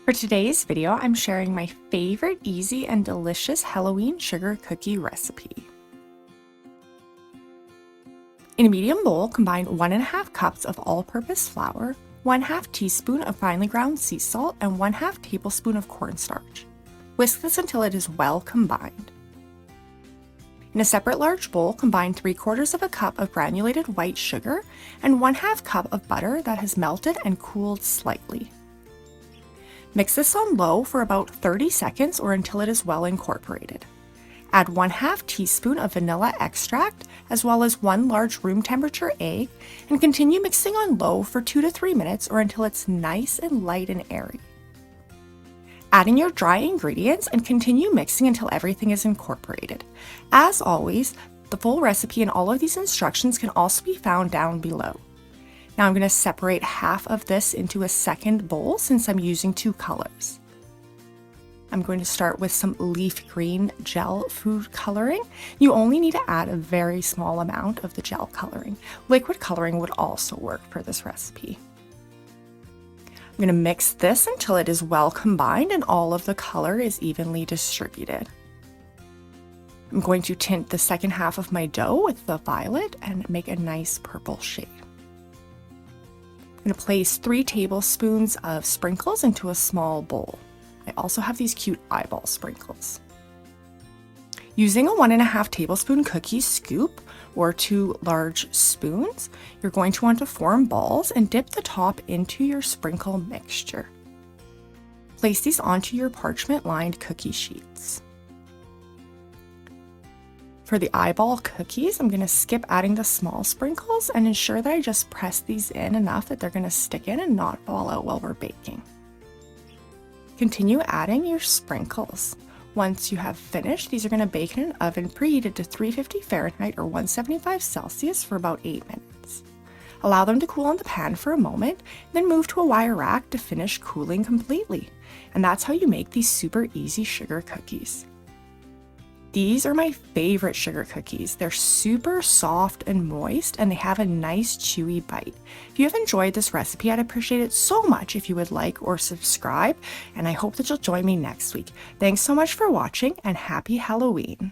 For today's video, I'm sharing my favorite easy and delicious Halloween sugar cookie recipe. In a medium bowl, combine 1½ cups of all-purpose flour, 1/2 teaspoon of finely ground sea salt, and 1/2 tablespoon of cornstarch. Whisk this until it is well combined. In a separate large bowl, combine 3/4 of a cup of granulated white sugar and 1/2 cup of butter that has melted and cooled slightly. Mix this on low for about 30 seconds or until it is well incorporated. Add 1/2 teaspoon of vanilla extract as well as 1 large room temperature egg and continue mixing on low for 2 to 3 minutes or until it's nice and light and airy. Adding your dry ingredients and continue mixing until everything is incorporated. As always, the full recipe and all of these instructions can also be found down below. Now I'm going to separate half of this into a second bowl since I'm using 2 colors. I'm going to start with some leaf green gel food coloring. You only need to add a very small amount of the gel coloring. Liquid coloring would also work for this recipe. I'm going to mix this until it is well combined and all of the color is evenly distributed. I'm going to tint the second half of my dough with the violet and make a nice purple shade. I'm going to place 3 tablespoons of sprinkles into a small bowl. I also have these cute eyeball sprinkles. Using a 1½ tablespoon cookie scoop or 2 large spoons, you're going to want to form balls and dip the top into your sprinkle mixture. Place these onto your parchment-lined cookie sheets. For the eyeball cookies, I'm going to skip adding the small sprinkles and ensure that I just press these in enough that they're going to stick in and not fall out while we're baking. Continue adding your sprinkles. Once you have finished, these are going to bake in an oven preheated to 350 Fahrenheit or 175 Celsius for about 8 minutes. Allow them to cool in the pan for a moment, then move to a wire rack to finish cooling completely. And that's how you make these super easy sugar cookies. These are my favorite sugar cookies. They're super soft and moist, and they have a nice chewy bite. If you have enjoyed this recipe, I'd appreciate it so much if you would like or subscribe, and I hope that you'll join me next week. Thanks so much for watching, and happy Halloween!